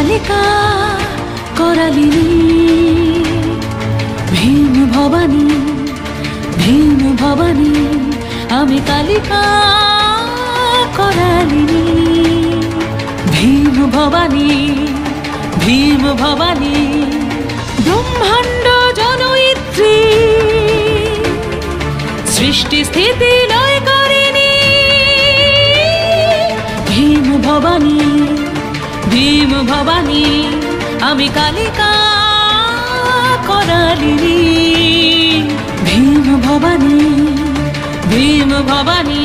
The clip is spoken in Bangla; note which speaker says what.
Speaker 1: কালিকা করালিনী ভীম ভবানী ভীম ভবানী আমি কালিকা করালিনী ভীম ভবানী ভীম ভবানী ব্রহ্মাণ্ড জনয়িত্রী সৃষ্টি স্থিতি লয় করিনি ভীম ভবানী ভীম ভবানী আমি কালিকা করালিনী ভীম ভবানী ভীম ভবানী।